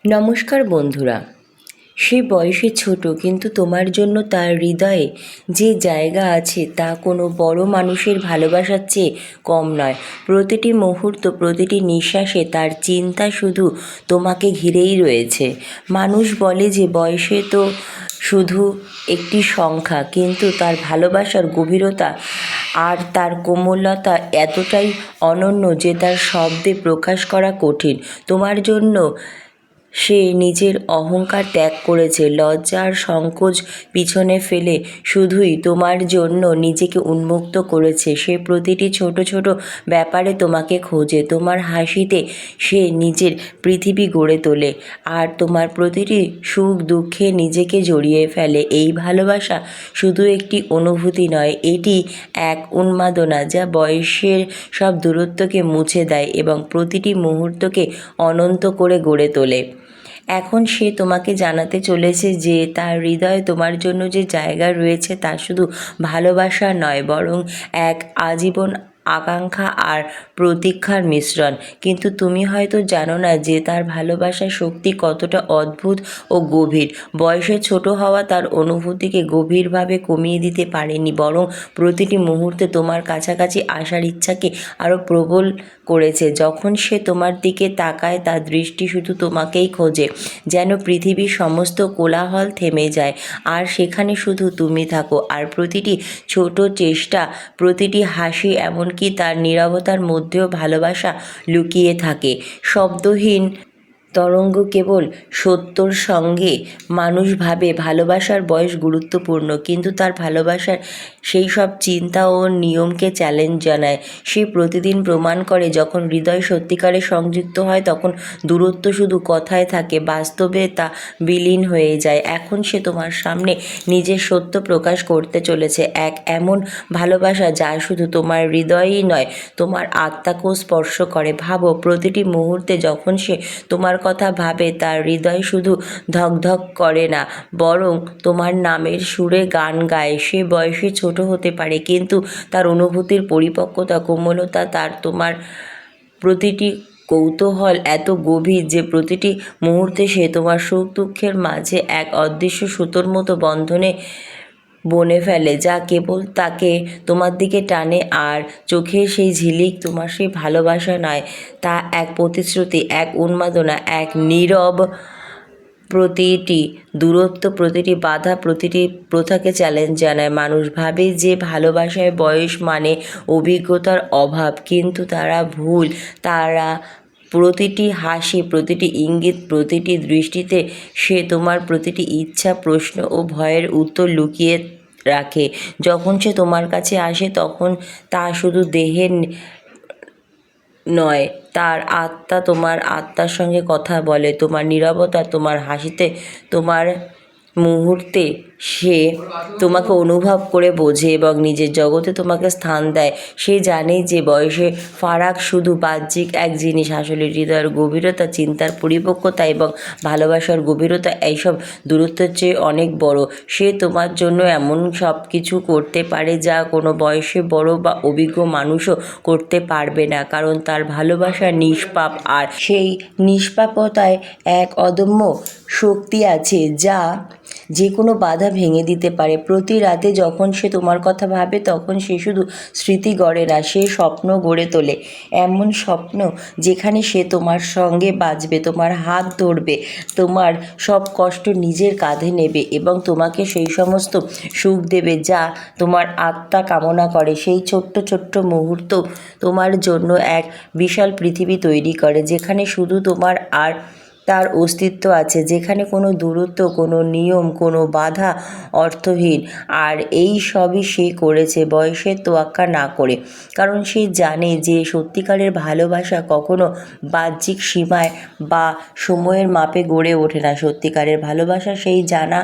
নমস্কার বন্ধুরা। সে বয়সে ছোট, কিন্তু তোমার জন্য তার হৃদয়ে যে জায়গা আছে তা কোনো বড় মানুষের ভালোবাসার চেয়ে কম নয়। প্রতিটি মুহূর্ত, প্রতিটি নিঃশ্বাসে তার চিন্তা শুধু তোমাকে ঘিরেই রয়েছে। মানুষ বলে যে বয়সে তো শুধু একটি সংখ্যা, কিন্তু তার ভালোবাসার গভীরতা আর তার কোমলতা এতটাই অনন্য যে তার শব্দে প্রকাশ করা কঠিন। তোমার জন্য সে নিজের অহংকার ত্যাগ করেছে, লজ্জা আর সংকোচ পিছনে ফেলে শুধুই তোমার জন্য নিজেকে উন্মুক্ত করেছে। সে প্রতিটি ছোট ছোট ব্যাপারে তোমাকে খোঁজে, তোমার হাসিতে সে নিজের পৃথিবী গড়ে তোলে, আর তোমার প্রতিটি সুখ দুঃখে নিজেকে জড়িয়ে ফেলে। এই ভালোবাসা শুধু একটি অনুভূতি নয়, এটি এক উন্মাদনা যা বয়সের সব দূরত্বকে মুছে দেয় এবং প্রতিটি মুহূর্তকে অনন্ত করে গড়ে তোলে। এখন সে তোমাকে জানাতে চলেছে যে তার হৃদয়ে তোমার জন্য যে জায়গা রয়েছে তা শুধু ভালোবাসা নয়, বরং এক আজীবন আকাঙ্ক্ষা আর প্রতীক্ষার মিশ্রণ। কিন্তু তুমি হয়তো জানো না যে তার ভালোবাসার শক্তি কতটা অদ্ভুত ও গভীর। বয়সে ছোট হওয়া তার অনুভূতিকে গভীরভাবে কমিয়ে দিতে পারেনি, বরং প্রতিটি মুহূর্তে তোমার কাছাকাছি আসার ইচ্ছাকে আরও প্রবল করেছে। যখন সে তোমার দিকে তাকায়, তার দৃষ্টি শুধু তোমাকেই খোঁজে, যেন পৃথিবীর সমস্ত কোলাহল থেমে যায় আর সেখানে শুধু তুমি থাকো। আর প্রতিটি ছোট চেষ্টা, প্রতিটি হাসি, এমনকি তার নীরবতার মধ্যেও ভালোবাসা লুকিয়ে থাকে। শব্দহীন তরঙ্গ কেবল সত্যর সঙ্গে। মানুষ ভাবে ভালোবাসার বয়স গুরুত্বপূর্ণ, কিন্তু তার ভালোবাসার সেই সব চিন্তা ও নিয়মকে চ্যালেঞ্জ জানায়। সে প্রতিদিন প্রমাণ করে যখন হৃদয় সত্যিকারে সংযুক্ত হয় তখন দূরত্ব শুধু কথায় থাকে, বাস্তবে তা বিলীন হয়ে যায়। এখন সে তোমার সামনে নিজের সত্য প্রকাশ করতে চলেছে, এক এমন ভালোবাসা যা শুধু তোমার হৃদয়ই নয়, তোমার আত্মাকেও স্পর্শ করে। ভাবো, প্রতিটি মুহূর্তে যখন সে তোমার কথা ভাবে, তার হৃদয় শুধু ধকধক করে না, বরং তোমার নামের সুরে গান গায়। সে বয়সে ছোট হতে পারে, কিন্তু তার অনুভূতির পরিপক্কতা, কোমলতা, তার তোমার প্রতিটি কৌতূহল এত গভীর যে প্রতিটি মুহূর্তে সে তোমার সুখ দুঃখের মাঝে এক অদৃশ্য সুতোর মতো বন্ধনে বনে ফেলে, যা কেবল তাকে তোমার দিকে টানে। আর চোখের সেই ঝিলিক তোমার সেই ভালোবাসা নয়, তা এক প্রতিশ্রুতি, এক উন্মাদনা, এক নীরব প্রতিটি দূরত্ব, প্রতিটি বাধা, প্রতিটি প্রথাকে চ্যালেঞ্জ জানায়। মানুষ ভাবে যে ভালোবাসায় বয়স মানে অভিজ্ঞতার অভাব, কিন্তু তারা ভুল। তারা প্রতিটি হাসি, প্রতিটি ইঙ্গিত, প্রতিটি দৃষ্টিতে সে তোমার প্রতিটি ইচ্ছা, প্রশ্ন ও ভয়ের উত্তর লুকিয়ে রাখে। যখন সে তোমার কাছে আসে তখন তা শুধু দেহের নয়, তার আত্মা তোমার আত্মার সঙ্গে কথা বলে। তোমার নীরবতা, তোমার হাসিতে, তোমার মুহূর্তে সে তোমাকে অনুভব করে বোঝে এবং নিজের জগতে তোমাকে স্থান দেয়। সে জানে যে বয়সে ফারাক শুধু বাহ্যিক এক জিনিস, আসলে হৃদয়ের গভীরতা, চিন্তার পরিপক্কতা এবং ভালোবাসার গভীরতা এইসব দূরত্বের চেয়ে অনেক বড়। সে তোমার জন্য এমন সব কিছু করতে পারে যা কোনো বয়সে বড় বা অভিজ্ঞ মানুষও করতে পারবে না, কারণ তার ভালোবাসা নিষ্পাপ, আর সেই নিষ্পাপতায় এক অদম্য শক্তি আছে যা যে কোনো বাধা ভেঙে দিতে পারে। প্রতি রাতে যখন সে তোমার কথা ভাবে তখন সে শুধু স্মৃতি গড়ে না, সে স্বপ্ন গড়ে তোলে। এমন স্বপ্ন যেখানে সে তোমার সঙ্গে বাঁচবে, তোমার হাত ধরবে, তোমার সব কষ্ট নিজের কাঁধে নেবে এবং তোমাকে সেই সমস্ত সুখ দেবে যা তোমার আত্মা কামনা করে। সেই ছোট্ট ছোট্ট মুহূর্ত তোমার জন্য এক বিশাল পৃথিবী তৈরি করে, যেখানে শুধু তোমার আর তার অস্তিত্ব আছে, যেখানে কোনো দূরত্ব, কোনো নিয়ম, কোনো বাধা অর্থহীন। আর এই সবই সে করেছে বয়সের তোয়াক্কা না করে, কারণ সে জানে যে সত্যিকারের ভালোবাসা কখনো বাহ্যিক সীমায় বা সময়ের মাপে গড়ে ওঠে না। সত্যিকারের ভালোবাসা সেই জানা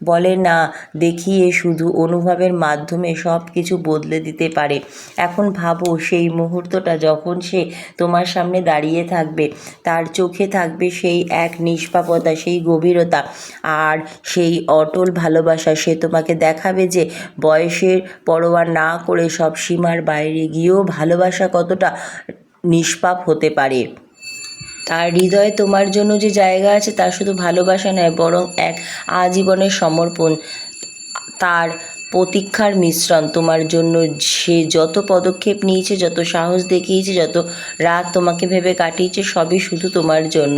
বলে না দেখিয়ে শুধু অনুভবের মাধ্যমে সব কিছু বদলে দিতে পারে। এখন ভাবো সেই মুহূর্তটা যখন সে তোমার সামনে দাঁড়িয়ে থাকবে, তার চোখে থাকবে সেই এক নিষ্পাপতা, সেই গভীরতা আর সেই অটল ভালোবাসা। সে তোমাকে দেখাবে যে বয়সের পরোয়া না করে সব সীমার বাইরে গিয়েও ভালোবাসা কতটা নিষ্পাপ হতে পারে। তার হৃদয়ে তোমার জন্য যে জায়গা আছে তা শুধু ভালোবাসা নয়, বরং এক আজীবনের সমর্পণ, তার প্রতীক্ষার মিশ্রণ। তোমার জন্য সে যত পদক্ষেপ নিয়েছে, যত সাহস দেখিয়েছে, যত রাত তোমাকে ভেবে কাটিয়েছে, সবই শুধু তোমার জন্য।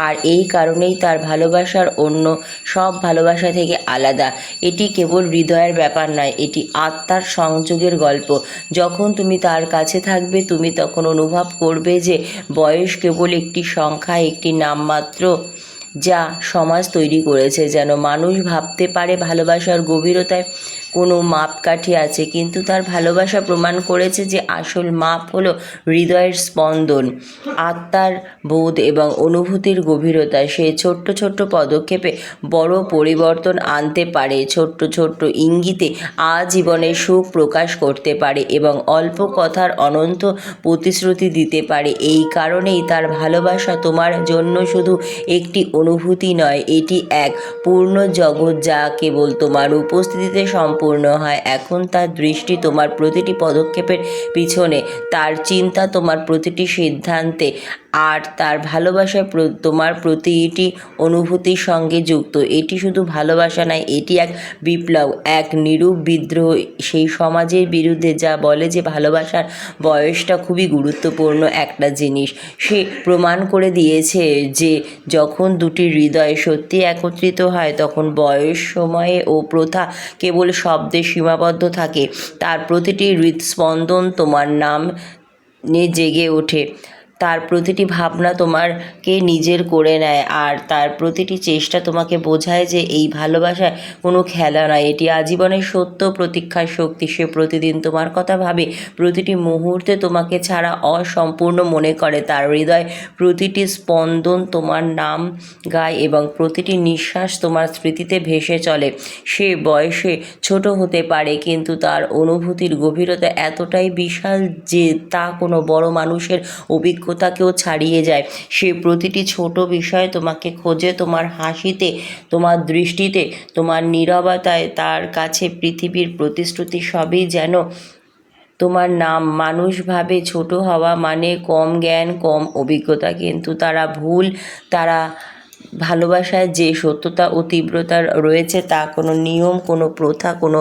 আর এই কারণেই তার ভালোবাসার অন্য সব ভালোবাসা থেকে আলাদা। এটি কেবল হৃদয়ের ব্যাপার নয়, এটি আত্মার সংযোগের গল্প। যখন তুমি তার কাছে থাকবে, তুমি তখন অনুভব করবে যে বয়স কেবল একটি সংখ্যা, একটি নামমাত্র, যা সমাজ তৈরি করেছে যেন মানুষ ভাবতে পারে ভালোবাসার গভীরতায় কোনো মাপকাঠি আছে, কিন্তু তার ভালোবাসা প্রমাণ করেছে যে আসল মাপ হলো হৃদয়ের স্পন্দন, আত্মার বোধ এবং অনুভূতির গভীরতা। সে ছোট্ট ছোট্ট পদক্ষেপে বড় পরিবর্তন আনতে পারে, ছোট্ট ছোট্ট ইঙ্গিতে আজীবনের সুখ প্রকাশ করতে পারে এবং অল্প কথার অনন্ত প্রতিশ্রুতি দিতে পারে। এই কারণেই তার ভালোবাসা তোমার জন্য শুধু একটি অনুভূতি নয়, এটি এক পূর্ণ জগৎ যা কেবল তোমার উপস্থিতিতে সম্পূর্ণ হয়। এখন তার দৃষ্টি তোমার প্রতিটি পদক্ষেপের পিছনে, তার চিন্তা তোমার প্রতিটি সিদ্ধান্তে, আর তার ভালোবাসা তোমার প্রতিটি অনুভূতির সঙ্গে যুক্ত। এটি শুধু ভালোবাসা নয়, এটি এক বিপ্লব, এক নীরব বিদ্রোহ সেই সমাজের বিরুদ্ধে যা বলে যে ভালোবাসার বয়সটা খুবই গুরুত্বপূর্ণ একটা জিনিস। সে প্রমাণ করে দিয়েছে যে যখন দুটি হৃদয় সত্যি একত্রিত হয়, তখন বয়স, সময়ে ও প্রথা কেবল শব্দে সীমাবদ্ধ থাকে। তার প্রতিটি হৃদস্পন্দন তোমার নাম নিয়ে জেগে ওঠে, তার প্রতিটি ভাবনা তোমাকে নিজের করে নেয়, আর তার প্রতিটি চেষ্টা তোমাকে বোঝায় যে এই ভালোবাসা কোনো খেলা নয়, এটি আজীবনের সত্য, প্রতীক্ষার শক্তি। সে প্রতিদিন তোমার কথা ভাবে, প্রতিটি মুহূর্তে তোমাকে ছাড়া অসম্পূর্ণ মনে করে, তার হৃদয় প্রতিটি স্পন্দন তোমার নাম গায় এবং প্রতিটি নিঃশ্বাস তোমার স্মৃতিতে ভেসে চলে। সে বয়সে ছোট হতে পারে, কিন্তু তার অনুভূতির গভীরতা এতটাই বিশাল যে তা কোনো বড় মানুষের অভিজ্ঞতাকেও ছাড়িয়ে যায়। সে প্রতিটি ছোট বিষয় তোমাকে খোঁজে, তোমার হাসিতে, তোমার দৃষ্টিতে, তোমার নীরবতায়। তার কাছে পৃথিবীর প্রতিশ্রুতি সবই যেন তোমার নাম। মানুষ ভাবে ছোট হওয়া মানে কম জ্ঞান, কম অভিজ্ঞতা, কিন্তু তারা ভুল। তারা ভালোবাসায় যে সত্যতা ও তীব্রতা রয়েছে তা কোনো নিয়ম, কোনো প্রথা, কোনো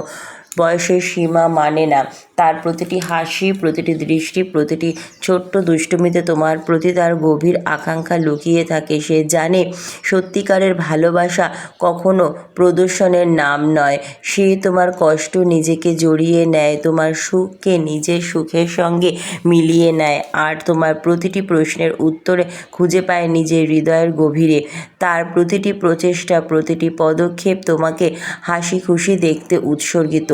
বয়সের সীমা মানে না। তার প্রতিটি হাসি, প্রতিটি দৃষ্টি, প্রতিটি ছোট্ট দুষ্টুমিতে তোমার প্রতি তার গভীর আকাঙ্ক্ষা লুকিয়ে থাকে। সে জানে সত্যিকারের ভালোবাসা কখনো প্রদর্শনের নাম নয়। সে তোমার কষ্ট নিজেকে জড়িয়ে নেয়, তোমার সুখকে নিজের সুখের সঙ্গে মিলিয়ে নেয়, আর তোমার প্রতিটি প্রশ্নের উত্তরে খুঁজে পায় নিজের হৃদয়ের গভীরে। তার প্রতিটি প্রচেষ্টা, প্রতিটি পদক্ষেপ তোমাকে হাসি খুশি দেখতে উৎসর্গিত।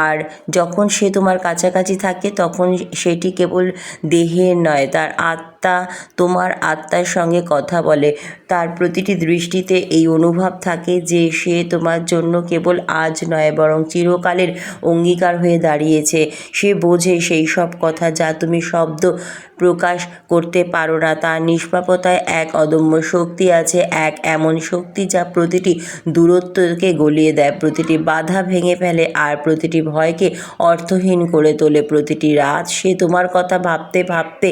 আর যখন সে তোমার কাছাকাছি থাকে, তখন সেটি কেবল দেহের নয়, তার আত্মা তোমার আত্মার সঙ্গে কথা বলে। তার প্রতিটি দৃষ্টিতে এই অনুভব থাকে যে সে তোমার জন্য কেবল আজ নয়, বরং চিরকালের অঙ্গীকার হয়ে দাঁড়িয়েছে। সে বোঝে সেই সব কথা যা তুমি শব্দ প্রকাশ করতে পারো না। তার নিষ্পাপতায় এক অদম্য শক্তি আছে, এক এমন শক্তি যা প্রতিটি দূরত্বকে গলিয়ে দেয়, প্রতিটি বাধা ভেঙে ফেলে, আর প্রতিটি ভয়কে অর্থহীন করে তোলে। প্রতিটি রাত সে তোমার কথা ভাবতে ভাবতে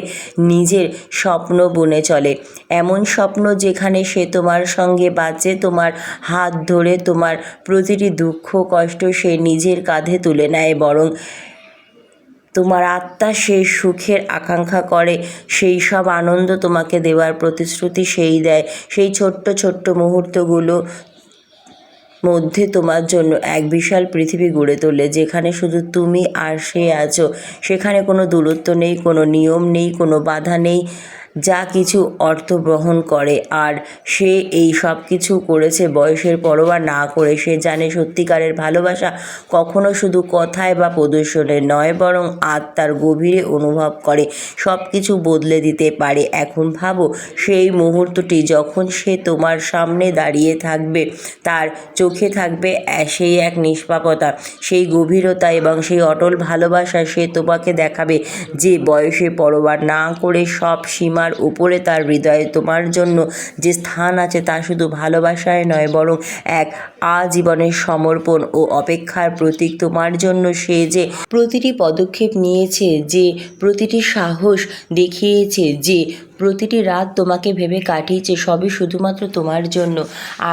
নিজের স্বপ্ন বুনে চলে, এমন স্বপ্ন যেখানে সে তোমার সঙ্গে বাঁচে, তোমার হাত ধরে। তোমার প্রতিটি দুঃখ কষ্ট সে নিজের কাঁধে তুলে নেয়, বরং তোমার আত্মা সেই সুখের আকাঙ্ক্ষা করে। সেই সব আনন্দ তোমাকে দেওয়ার প্রতিশ্রুতি সেই দেয়। সেই ছোট্ট ছোট্ট মুহূর্তগুলো মধ্যে তোমার জন্য এক বিশাল পৃথিবী গড়ে তোলে, যেখানে শুধু তুমি আর সে আছো। সেখানে কোনো দূরত্ব নেই, কোনো নিয়ম নেই, কোনো বাধা নেই, যা কিছু অর্থ বহন করে। আর সে এই সব কিছু করেছে বয়সের পরোয়া না করে। সে জানে সত্যিকারের ভালোবাসা কখনো শুধু কথায় বা প্রদর্শনে নয়, বরং আত্মার গভীরে অনুভব করে সব কিছু বদলে দিতে পারে। এখন ভাবো সেই মুহূর্তটি যখন সে তোমার সামনে দাঁড়িয়ে থাকবে, তার চোখে থাকবে সেই এক নিষ্পাপতা, সেই গভীরতা এবং সেই অটল ভালোবাসা। সে তোমাকে দেখাবে যে বয়সে পরোয়া না করে সব সীমার উপরে তার হৃদয়ে তোমার জন্য যে স্থান আছে তা শুধু ভালোবাসায় নয়, বরং এক আজীবনের সমর্পণ ও অপেক্ষার প্রতীক। তোমার জন্য সে যে প্রতিটি পদক্ষেপ নিয়েছে, যে প্রতিটি সাহস দেখিয়েছে, যে প্রতিটি রাত তোমাকে ভেবে কাটিয়েছে, সবই শুধুমাত্র তোমার জন্য।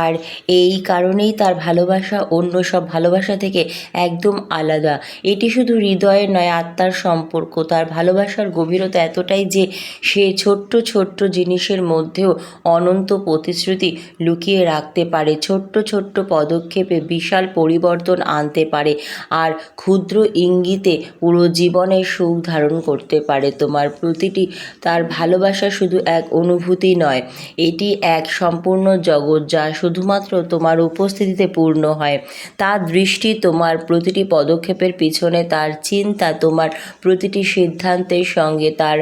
আর এই কারণেই তার ভালোবাসা অন্য সব ভালোবাসা থেকে একদম আলাদা। এটি শুধু হৃদয়ের নয়, আত্মার সম্পর্ক। তার ভালোবাসার গভীরতা এতটাই যে সে ছোট্ট ছোট্ট জিনিসের মধ্যেও অনন্ত প্রতিশ্রুতি লুকিয়ে রাখতে পারে। ছোট্ট ছোট্ট পদক্ষেপে বিশাল পরিবর্তন আনতে পারে, আর ক্ষুদ্র ইঙ্গিতে পুরো জীবনের সুখ ধারণ করতে পারে। তোমার প্রতিটি তার ভালোবাসা শুধু এক অনুভূতি নয়, এটি এক সম্পূর্ণ জগৎ যা শুধুমাত্র তোমার উপস্থিতিতে পূর্ণ হয়। তার দৃষ্টি তোমার প্রতিটি পদক্ষেপের পিছনে, তার চিন্তা তোমার প্রতিটি সিদ্ধান্তের সঙ্গে, তার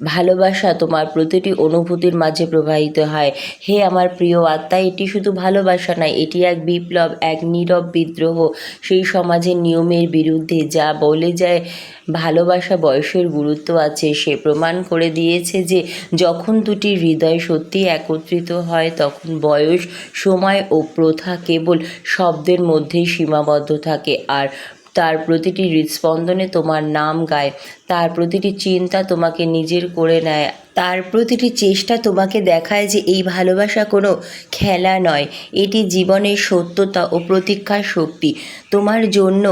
ভালোবাসা তোমার প্রতিটি অনুভূতির মাঝে প্রবাহিত হয়। হে আমার প্রিয় আত্মা, এটি শুধু ভালোবাসা নয়, এটি এক বিপ্লব, এক নীরব বিদ্রোহ সেই সমাজের নিয়মের বিরুদ্ধে যা বলে যায় ভালোবাসা বয়সের গুরুত্ব আছে। সে প্রমাণ করে দিয়েছে যে যখন দুটি হৃদয় সত্যি একত্রিত হয়, তখন বয়স, সময় ও প্রথা কেবল শব্দের মধ্যেই সীমাবদ্ধ থাকে। আর তার প্রতিটি হৃদস্পন্দনে তোমার নাম গায়, তার প্রতিটি চিন্তা তোমাকে নিজের করে নেয়, তার প্রতিটি চেষ্টা তোমাকে দেখায় যে এই ভালোবাসা কোনো খেলা নয়, এটি জীবনের সত্যতা ও প্রতীক্ষার শক্তি। তোমার জন্য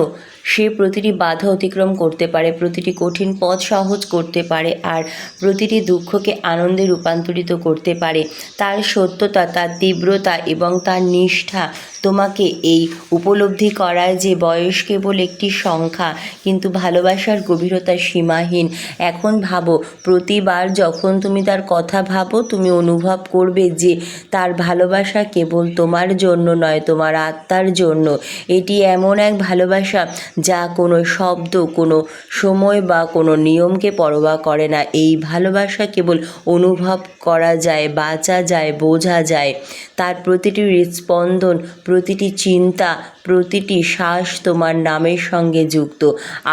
সে প্রতিটি বাধা অতিক্রম করতে পারে, প্রতিটি কঠিন পথ সহজ করতে পারে, আর প্রতিটি দুঃখকে আনন্দে রূপান্তরিত করতে পারে। তার সত্যতা, তার তীব্রতা এবং তার নিষ্ঠা তোমাকে এই উপলব্ধি করায় যে বয়স কেবল একটি সংখ্যা, কিন্তু ভালোবাসার গভীরতা সীমাহীন। এখন ভাবো, প্রতিবার যখন তুমি তার কথা ভাবো, তুমি অনুভব করবে যে তার ভালোবাসা কেবল তোমার জন্য নয়, তোমার আত্মার জন্য। এটি এমন এক ভালোবাসা যা কোনো শব্দ, কোনো সময় বা কোনো নিয়মকে পরোয়া করে না। এই ভালোবাসা কেবল অনুভব করা যায়, বাঁচা যায়, বোঝা যায়। তার প্রতিটি হৃদস্পন্দন, প্রতিটি চিন্তা, প্রতিটি শ্বাস তোমার নামের সঙ্গে যুক্ত,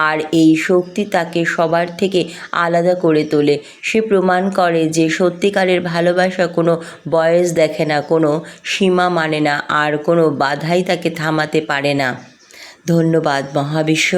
আর এই শক্তি তাকে সবার থেকে আলাদা করে তোলে। সে প্রমাণ করে যে সত্যিকারের ভালোবাসা কোনো বয়স দেখে না, কোনো সীমা মানে না, আর কোনো বাধাই তাকে থামাতে পারে না। ধন্যবাদ মহাবিশ্ব।